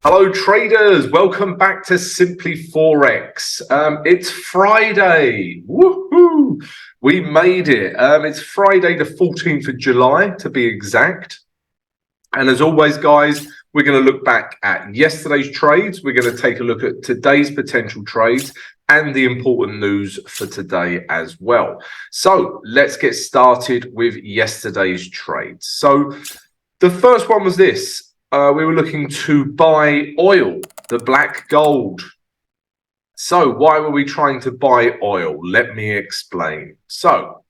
Hello traders, welcome back to Simply Forex. It's Friday. Woohoo! We made it. It's Friday the 14th of July to be exact. And as always, guys, we're going to look back at yesterday's trades. We're going to take a look at today's potential trades and the important news for today as well. So let's get started with yesterday's trades. So the first one was this. We were looking to buy oil, the black gold. So why were we trying to buy oil? Let me explain. So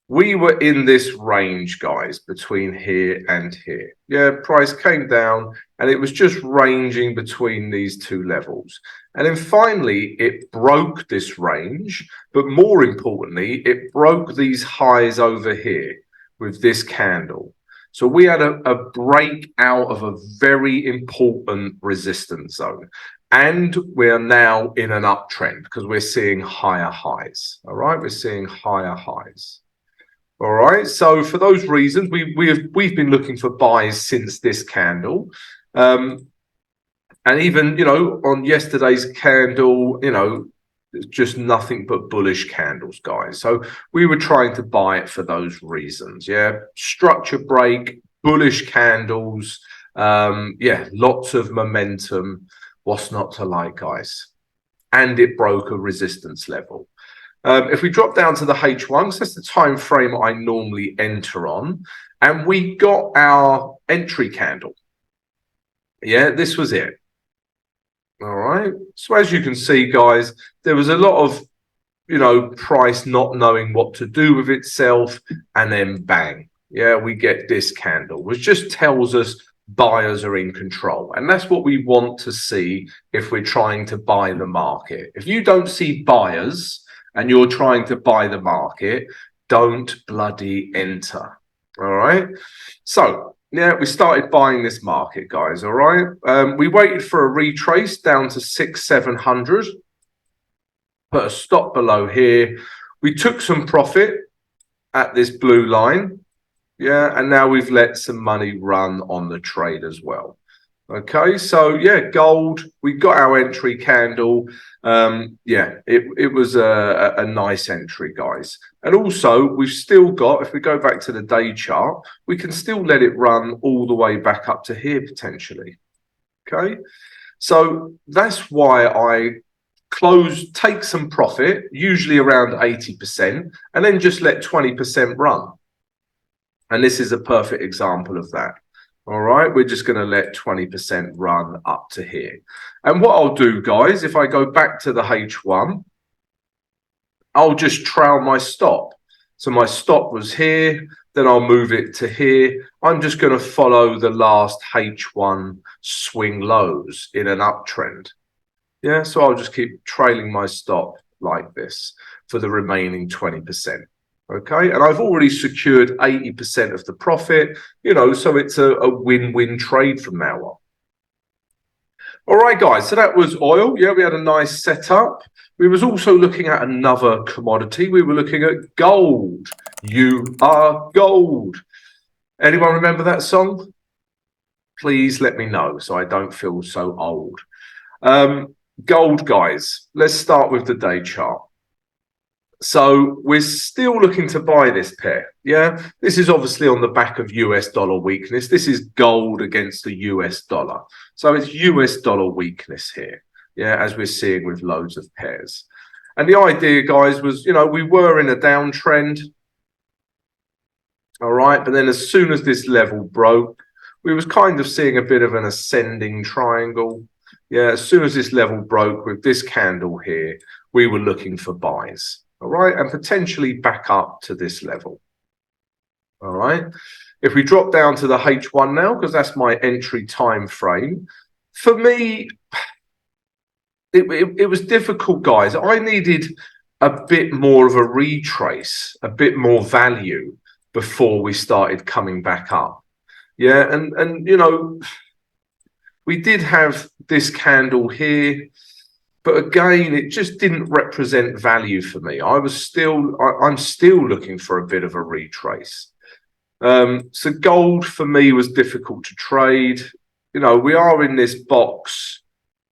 we were in this range, guys, between here and here. Yeah, price came down and it was just ranging between these two levels. And then finally, it broke this range. But more importantly, it broke these highs over here with this candle. So we had a break out of a very important resistance zone. And we're now in an uptrend because we're seeing higher highs. All right, we're seeing higher highs. All right, so for those reasons, we've been looking for buys since this candle. And even, on yesterday's candle, just nothing but bullish candles, guys. So we were trying to buy it for those reasons. Yeah, structure break, bullish candles. Yeah, lots of momentum. What's not to like, guys? And it broke a resistance level. If we drop down to the H1, so that's the time frame I normally enter on, and we got our entry candle. Yeah, this was it. All right. So as you can see, guys, there was a lot of, price not knowing what to do with itself, and then bang. Yeah, we get this candle, which just tells us buyers are in control. And that's what we want to see if we're trying to buy the market. If you don't see buyers and you're trying to buy the market, don't bloody enter. All right. So yeah, we started buying this market, guys. All right. We waited for a retrace down to 6,700. Put a stop below here. We took some profit at this blue line. Yeah, and now we've let some money run on the trade as well. Okay, so yeah, gold, we got our entry candle. Yeah, it was a nice entry, guys. And also, we've still got, if we go back to the day chart, we can still let it run all the way back up to here potentially. Okay, so that's why I take some profit, usually around 80%, and then just let 20% run. And this is a perfect example of that. All right, we're just going to let 20% run up to here. And what I'll do, guys, if I go back to the H1, I'll just trail my stop. So my stop was here, then I'll move it to here. I'm just going to follow the last H1 swing lows in an uptrend. Yeah, so I'll just keep trailing my stop like this for the remaining 20%. Okay, and I've already secured 80% of the profit, so it's a win-win trade from now on. All right, guys, so that was oil. Yeah, we had a nice setup. We was also looking at another commodity. We were looking at gold. You are gold. Anyone remember that song? Please let me know so I don't feel so old. Gold, guys, let's start with the day chart. So we're still looking to buy this pair. Yeah, this is obviously on the back of US dollar weakness. This is gold against the US dollar. So it's US dollar weakness here. Yeah, as we're seeing with loads of pairs. And the idea, guys, was, we were in a downtrend. All right. But then as soon as this level broke, we was kind of seeing a bit of an ascending triangle. Yeah, as soon as this level broke with this candle here, we were looking for buys. All right, and potentially back up to this level. All right, if we drop down to the H1 now, because that's my entry time frame, for me, it was difficult, guys. I needed a bit more of a retrace, a bit more value before we started coming back up. Yeah, and we did have this candle here. But again, it just didn't represent value for me. I'm still looking for a bit of a retrace. So gold for me was difficult to trade. You know, we are in this box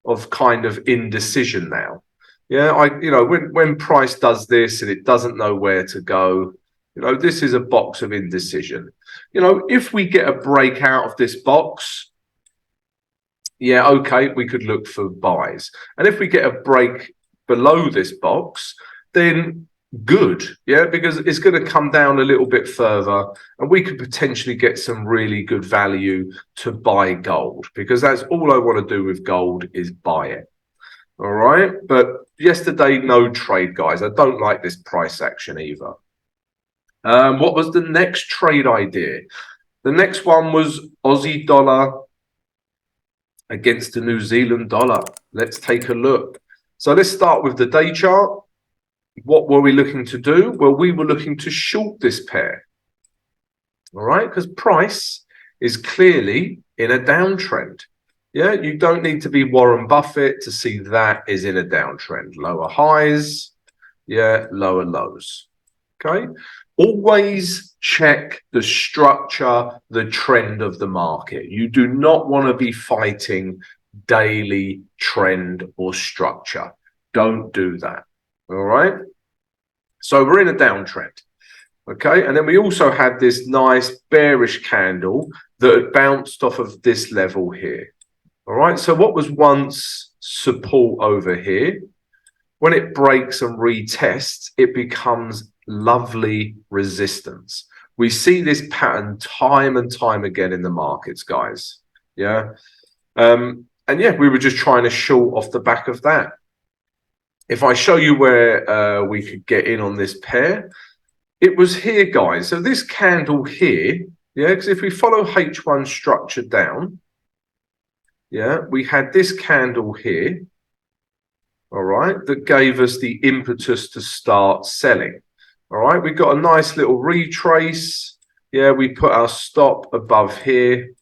of kind of indecision now. Yeah, you know, when price does this and it doesn't know where to go, you know, this is a box of indecision. You know, if we get a break out of this box, yeah, okay, we could look for buys. And if we get a break below this box, then good, yeah, because it's going to come down a little bit further and we could potentially get some really good value to buy gold, because that's all I want to do with gold is buy it. All right. But yesterday, no trade, guys. I don't like this price action either. What was the next trade idea? The next one was Aussie dollar against the New Zealand dollar. Let's take a look. So let's start with the day chart. What were we looking to do? Well, we were looking to short this pair. All right, because price is clearly in a downtrend. Yeah, you don't need to be Warren Buffett to see that is in a downtrend. Lower highs, yeah, lower lows. Okay. Always check the structure, the trend of the market. You do not want to be fighting daily trend or structure. Don't do that. All right. So we're in a downtrend. Okay. And then we also had this nice bearish candle that had bounced off of this level here. All right. So what was once support over here, when it breaks and retests, it becomes lovely resistance. We see this pattern time and time again in the markets, guys. Yeah. And yeah, we were just trying to short off the back of that. If I show you where we could get in on this pair, it was here, guys. So this candle here, yeah, because if we follow H1 structure down, yeah, we had this candle here, all right, that gave us the impetus to start selling. All right, we got a nice little retrace. Yeah, we put our stop above here.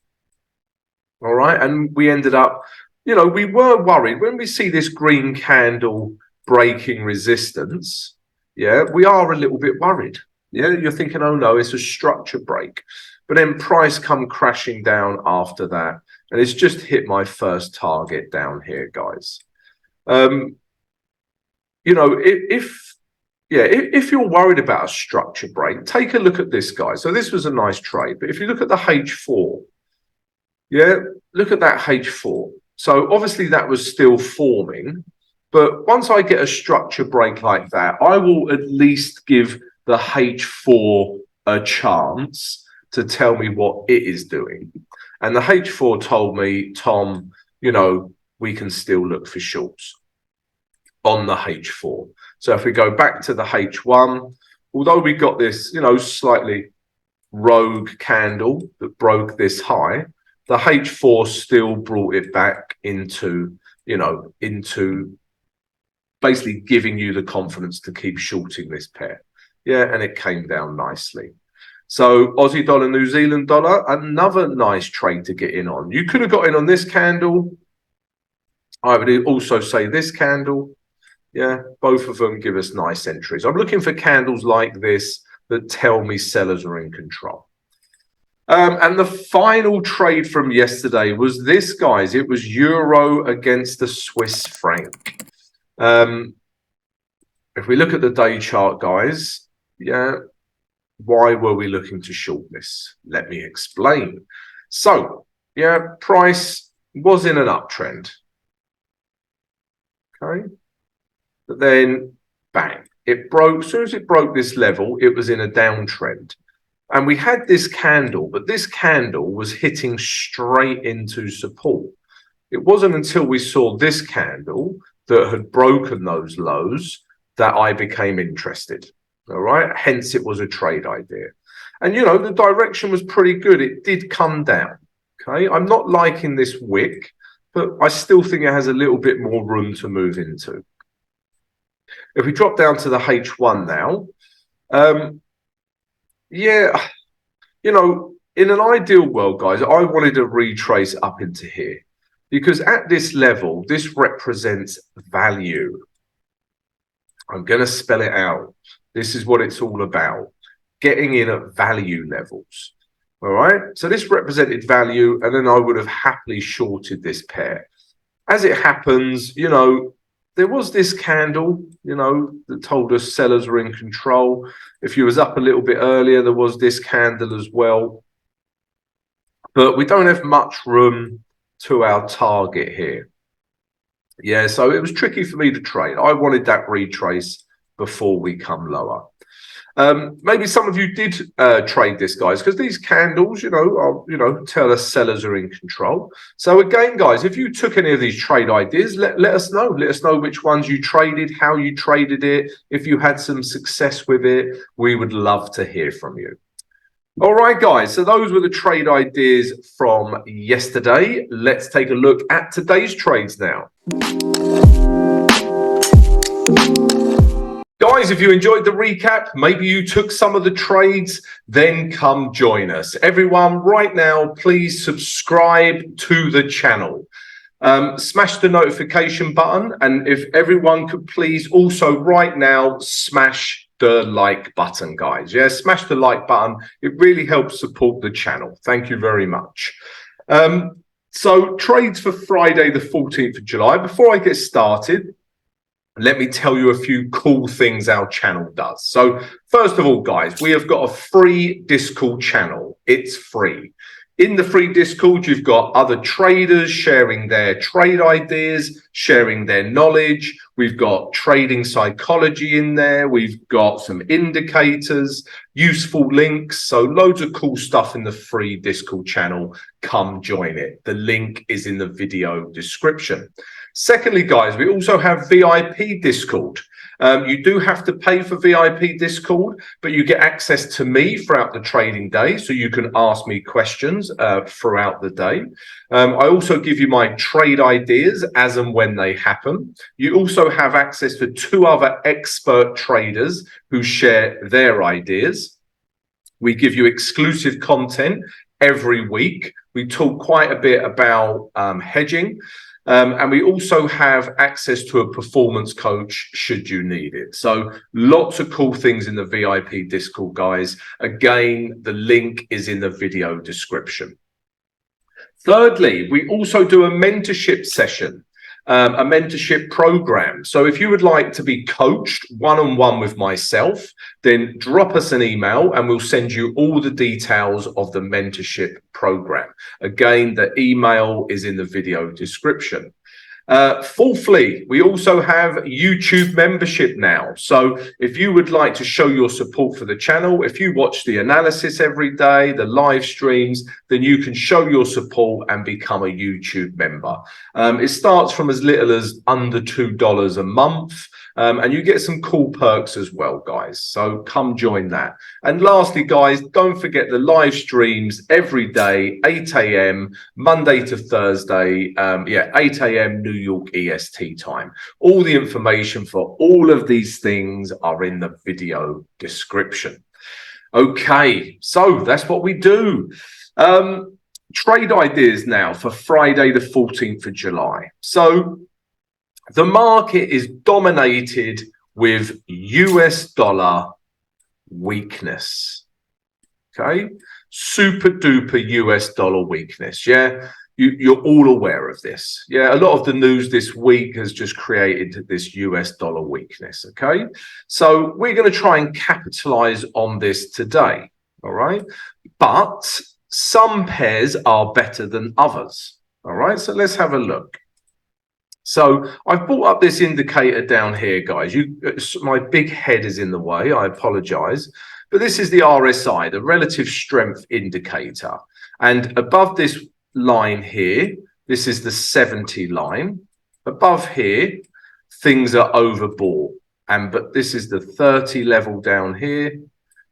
All right, and we ended up, you know, we were worried when we see this green candle breaking resistance. Yeah, we are a little bit worried. Yeah, you're thinking, oh no, it's a structure break. But then price come crashing down after that. And it's just hit my first target down here, guys. You know, if you're worried about a structure break, take a look at this, guy. So this was a nice trade. But if you look at the H4, yeah, look at that H4. So obviously that was still forming. But once I get a structure break like that, I will at least give the H4 a chance to tell me what it is doing. And the H4 told me, Tom, you know, we can still look for shorts on the H4. So if we go back to the H1, although we got this, you know, slightly rogue candle that broke this high, the H4 still brought it back into, you know, into basically giving you the confidence to keep shorting this pair. Yeah, and it came down nicely. So Aussie dollar, New Zealand dollar, another nice trade to get in on. You could have got in on this candle. I would also say this candle. Yeah, both of them give us nice entries. I'm looking for candles like this that tell me sellers are in control. And the final trade from yesterday was this, guys. It was euro against the Swiss franc. If we look at the day chart, guys, yeah, why were we looking to short this? Let me explain. So, yeah, price was in an uptrend. Okay. But then, bang, it broke. As soon as it broke this level, it was in a downtrend. And we had this candle, but this candle was hitting straight into support. It wasn't until we saw this candle that had broken those lows that I became interested. All right. Hence, it was a trade idea. And, you know, the direction was pretty good. It did come down. Okay. I'm not liking this wick, but I still think it has a little bit more room to move into. If we drop down to the H1 now, yeah, you know, in an ideal world, guys, I wanted to retrace up into here because at this level, this represents value. I'm going to spell it out. This is what it's all about. getting in at value levels. All right, so this represented value, and then I would have happily shorted this pair. As it happens, you know, there was this candle, you know, that told us sellers were in control. If you was up a little bit earlier, there was this candle as well. But we don't have much room to our target here. Yeah, so it was tricky for me to trade. I wanted that retrace before we come lower. Maybe some of you did trade this, guys, because these candles, tell us sellers are in control. So again, guys, if you took any of these trade ideas, let us know. Let us know which ones you traded, how you traded it. If you had some success with it, we would love to hear from you. All right, guys, so those were the trade ideas from yesterday. Let's take a look at today's trades now. Guys, if you enjoyed the recap, maybe you took some of the trades, then come join us. Everyone, right now, please subscribe to the channel. Smash the notification button, and if everyone could please also right now smash the like button, guys. Yeah, smash the like button. It really helps support the channel. Thank you very much. So trades for Friday, the 14th of July. Before I get started, let me tell you a few cool things our channel does. So first of all, guys, we have got a free Discord channel. It's free. In the free Discord, you've got other traders sharing their trade ideas, sharing their knowledge. We've got trading psychology in there. We've got some indicators, useful links. So loads of cool stuff in the free Discord channel. Come join it. The link is in the video description. Secondly, guys, we also have VIP Discord. You do have to pay for VIP Discord, but you get access to me throughout the trading day, so you can ask me questions throughout the day. I also give you my trade ideas as and when they happen. You also have access to 2 other expert traders who share their ideas. We give you exclusive content every week. We talk quite a bit about hedging. And we also have access to a performance coach should you need it. So lots of cool things in the VIP Discord, guys. Again, the link is in the video description. Thirdly, we also do a mentorship session, a mentorship program. So if you would like to be coached one-on-one with myself, then drop us an email and we'll send you all the details of the mentorship program. Again, the email is in the video description. Fourthly, we also have YouTube membership now. So if you would like to show your support for the channel, if you watch the analysis every day, the live streams, then you can show your support and become a YouTube member. It starts from as little as under $2 a month. And you get some cool perks as well, guys. So come join that. And lastly, guys, don't forget the live streams every day, 8 a.m., Monday to Thursday. 8 a.m. New York EST time. All the information for all of these things are in the video description. Okay, so that's what we do. Trade ideas now for Friday, the 14th of July. So the market is dominated with US dollar weakness. Okay, super duper US dollar weakness. Yeah, you're all aware of this. Yeah, a lot of the news this week has just created this US dollar weakness. Okay, so we're going to try and capitalize on this today. All right, but some pairs are better than others. All right, so let's have a look. So I've brought up this indicator down here, guys. My big head is in the way. I apologize. But this is the RSI, the relative strength indicator. And above this line here, this is the 70 line. Above here, things are overbought. But this is the 30 level down here.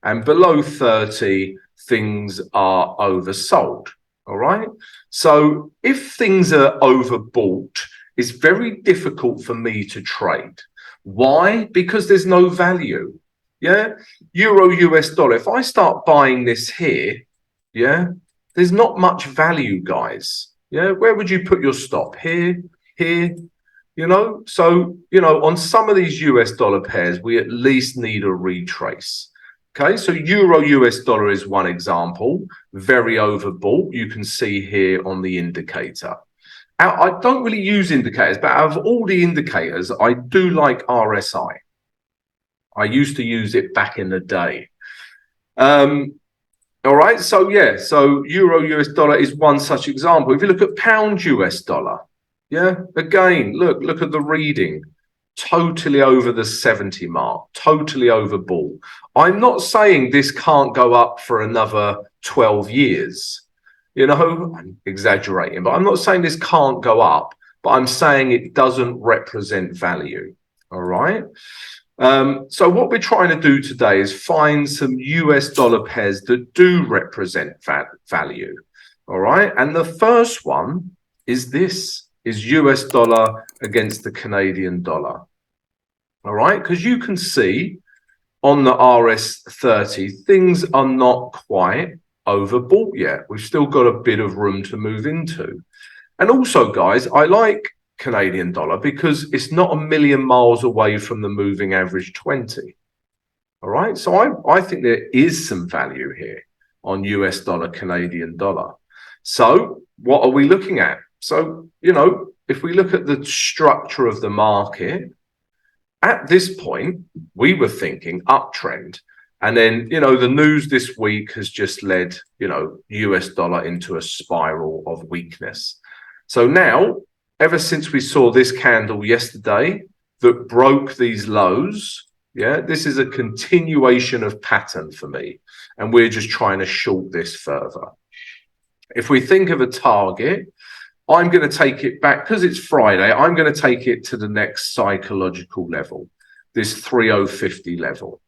And below 30, things are oversold. All right. So if things are overbought, it's very difficult for me to trade. Why? Because there's no value. Yeah. Euro US dollar. If I start buying this here, yeah, there's not much value, guys. Yeah. Where would you put your stop? Here, here, you know? So, on some of these US dollar pairs, we at least need a retrace. Okay, so euro US dollar is one example, very overbought. You can see here on the indicator. Now, I don't really use indicators, but out of all the indicators, I do like RSI. I used to use it back in the day. All right, so yeah, so euro US dollar is one such example. If you look at pound US dollar, yeah, again, look at the reading. Totally over the 70 mark, totally overbought. I'm not saying this can't go up for another 12 years. You know, I'm exaggerating, but I'm not saying this can't go up, but I'm saying it doesn't represent value. All right. So what we're trying to do today is find some US dollar pairs that do represent value. All right. And the first one is this, is US dollar against the Canadian dollar. All right, because you can see on the RS30, things are not quite overbought yet. We've still got a bit of room to move into. And also, guys, I like Canadian dollar because it's not a million miles away from the moving average 20. All right, so I think there is some value here on US dollar, Canadian dollar. So what are we looking at? So, you know, if we look at the structure of the market, at this point, we were thinking uptrend. And then, you know, the news this week has just led, you know, US dollar into a spiral of weakness. So now, ever since we saw this candle yesterday that broke these lows, yeah, this is a continuation of pattern for me. And we're just trying to short this further. If we think of a target, I'm going to take it back because it's Friday. I'm going to take it to the next psychological level, this 3050 level.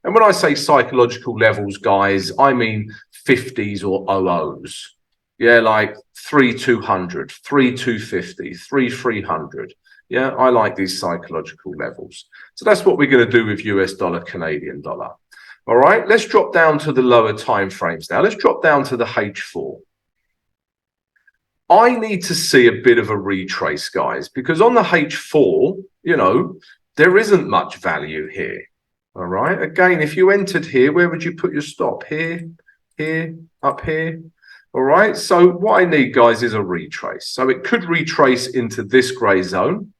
And when I say psychological levels, guys, I mean 50s or 00s. Yeah, like 3200, 3250, 3300. Yeah, I like these psychological levels. So that's what we're going to do with US dollar, Canadian dollar. All right, let's drop down to the lower time frames now. Let's drop down to the H4. I need to see a bit of a retrace, guys, because on the H4, you know, there isn't much value here. All right. Again, if you entered here, where would you put your stop? Here, here, up here. All right. So what I need, guys, is a retrace. So it could retrace into this gray zone.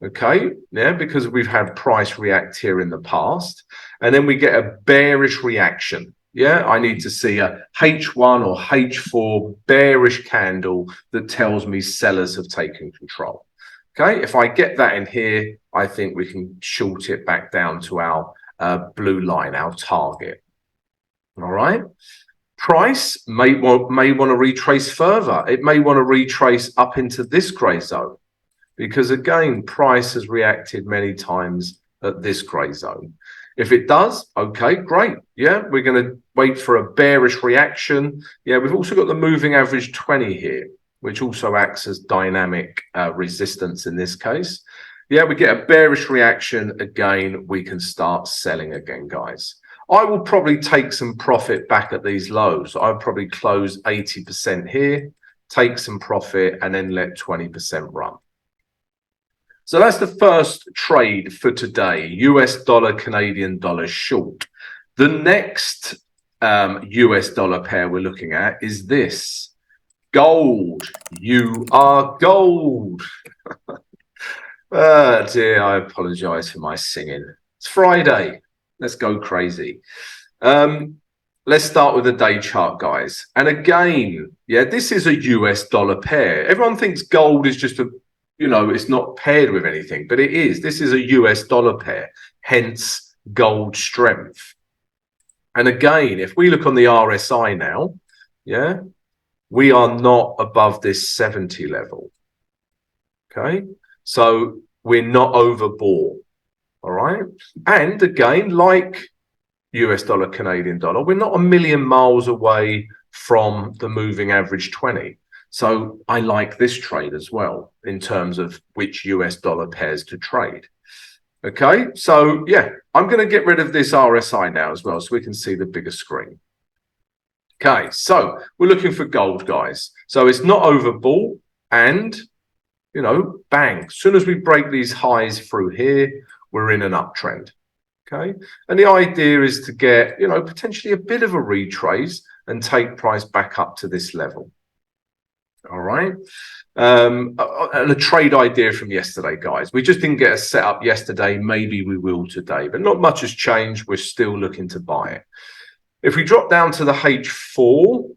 Okay. Yeah, because we've had price react here in the past. And then we get a bearish reaction. Yeah, I need to see a H1 or H4 bearish candle that tells me sellers have taken control. Okay, if I get that in here, I think we can short it back down to our blue line, our target. All right. Price may want to retrace further. It may want to retrace up into this gray zone because, again, price has reacted many times at this gray zone. If it does, okay, great. Yeah, we're going to wait for a bearish reaction. Yeah, we've also got the moving average 20 here, which also acts as dynamic resistance in this case. Yeah, we get a bearish reaction. Again, we can start selling again, guys. I will probably take some profit back at these lows. I'll probably close 80% here, take some profit, and then let 20% run. So that's the first trade for today, US dollar, Canadian dollar short. The next US dollar pair we're looking at is this, gold. You are gold. Oh dear, I apologize for my singing. It's Friday. Let's go crazy. Let's start with the day chart, guys. And again, yeah, this is a US dollar pair. Everyone thinks gold is just a, you know, it's not paired with anything, but it is. This is a US dollar pair, hence gold strength. And again, if we look on the RSI now, yeah, we are not above this 70 level. Okay, so we're not overbought. All right. And again, like US dollar, Canadian dollar, we're not a million miles away from the moving average 20. So I like this trade as well in terms of which US dollar pairs to trade. Okay, so yeah, I'm going to get rid of this RSI now as well so we can see the bigger screen. Okay, so we're looking for gold, guys. So it's not overbought and, you know, bang. As soon as we break these highs through here, we're in an uptrend. Okay, and the idea is to get, you know, potentially a bit of a retrace and take price back up to this level. All right. And a trade idea from yesterday, guys. We just didn't get a setup yesterday. Maybe we will today, but not much has changed. We're still looking to buy it. If we drop down to the H4,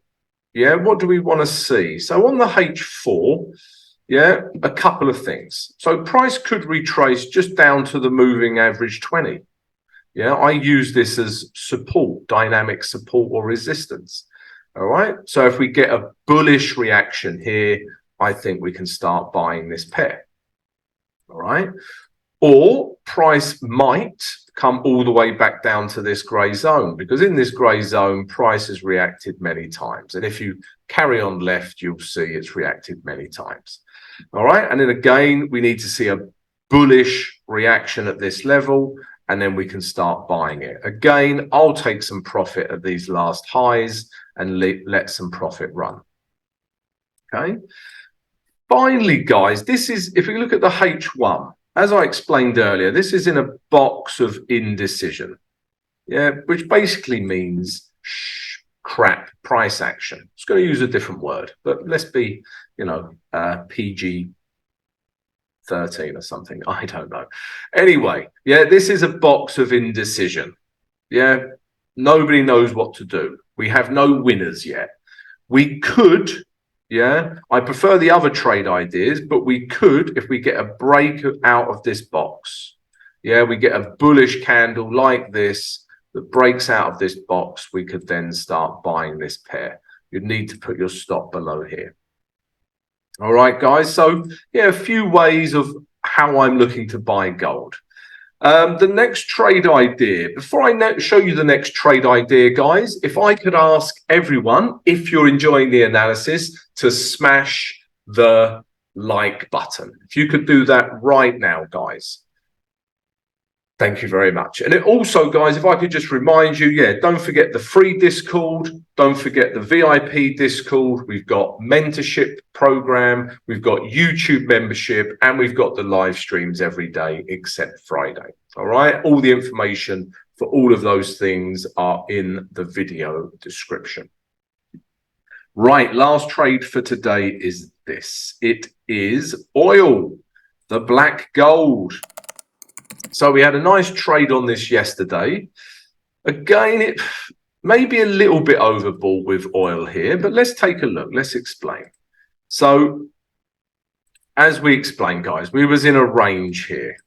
yeah, what do we want to see? So on the H4, yeah, a couple of things. So price could retrace just down to the moving average 20. Yeah, I use this as support, dynamic support or resistance. All right. So if we get a bullish reaction here, I think we can start buying this pair. All right. Or price might come all the way back down to this grey zone, because in this grey zone, price has reacted many times. And if you carry on left, you'll see it's reacted many times. All right. And then again, we need to see a bullish reaction at this level, and then we can start buying it. Again, I'll take some profit at these last highs and let some profit run. Okay. Finally, guys, this is, if we look at the H1, as I explained earlier, this is in a box of indecision. Yeah, which basically means crap price action. It's going to use a different word, but let's be, you know, PG 13 or something. I don't know. Anyway, yeah, this is a box of indecision. Yeah, nobody knows what to do. We have no winners yet. We could, yeah, I prefer the other trade ideas, but we could, if we get a break out of this box, yeah, we get a bullish candle like this that breaks out of this box, we could then start buying this pair. You'd need to put your stop below here. All right, guys. So, yeah, a few ways of how I'm looking to buy gold. The next trade idea, before I show you the next trade idea, guys, if I could ask everyone, if you're enjoying the analysis, to smash the like button. If you could do that right now, guys. Thank you very much. And it also, guys, if I could just remind you, yeah, don't forget the free Discord. Don't forget the VIP Discord. We've got mentorship program. We've got YouTube membership, and we've got the live streams every day except Friday. All right. All the information for all of those things are in the video description. Right. Last trade for today is this. It is oil, the black gold. So we had a nice trade on this yesterday. Again, it may be a little bit overbought with oil here, but let's take a look. Let's explain. So as we explained, guys, we was in a range here.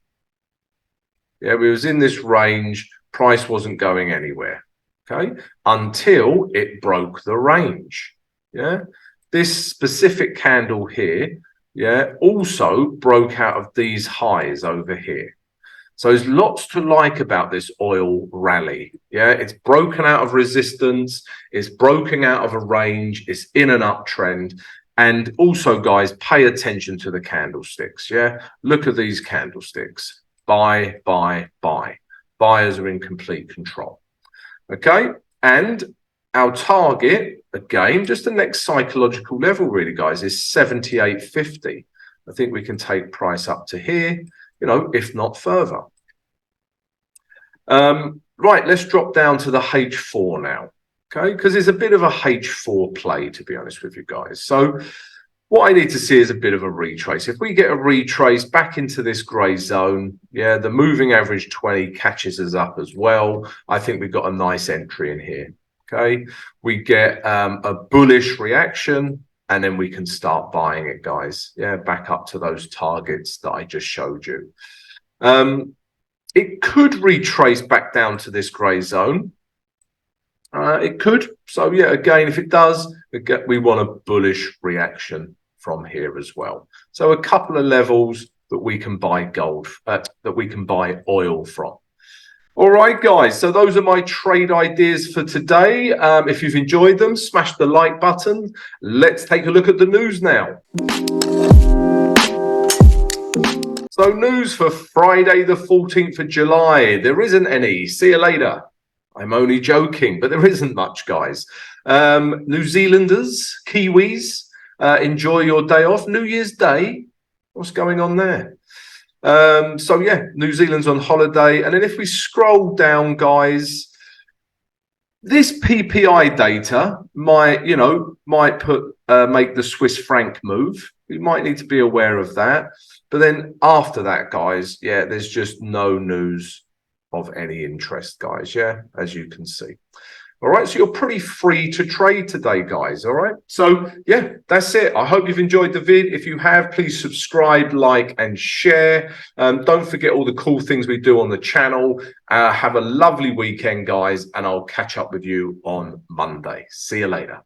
Yeah, we was in this range. Price wasn't going anywhere, okay, until it broke the range. Yeah, this specific candle here, yeah, also broke out of these highs over here. So there's lots to like about this oil rally. Yeah, it's broken out of resistance. It's broken out of a range. It's in an uptrend. And also, guys, pay attention to the candlesticks. Yeah, look at these candlesticks. Buy, buy, buy. Buyers are in complete control. Okay, and our target, again, just the next psychological level, really, guys, is 78.50. I think we can take price up to here, you know, if not further. Right, let's drop down to the H4 now, okay, because it's a bit of a H4 play, to be honest with you guys. So what I need to see is a bit of a retrace. If we get a retrace back into this grey zone, yeah, the moving average 20 catches us up as well. I think we've got a nice entry in here, okay. We get a bullish reaction, and then we can start buying it, guys. Yeah, back up to those targets that I just showed you. It could retrace back down to this grey zone. It could. So, yeah, again, if it does, we want a bullish reaction from here as well. So a couple of levels that we can buy gold, that we can buy oil from. All right, guys, so those are my trade ideas for today. If you've enjoyed them, smash the like button. Let's take a look at the news now. So news for Friday, the 14th of July. There isn't any. See you later. I'm only joking, but there isn't much, guys. New Zealanders, Kiwis, enjoy your day off. New Year's Day. What's going on there? So yeah, New Zealand's on holiday. And then if we scroll down, guys, this PPI data might, make the Swiss franc move. We might need to be aware of that. But then after that, guys, yeah, there's just no news of any interest, guys. Yeah, as you can see. All right, so you're pretty free to trade today, guys. All right, so yeah, that's it. I hope you've enjoyed the vid. If you have, please subscribe, like, and share. Don't forget all the cool things we do on the channel. Have a lovely weekend, guys, and I'll catch up with you on Monday. See you later.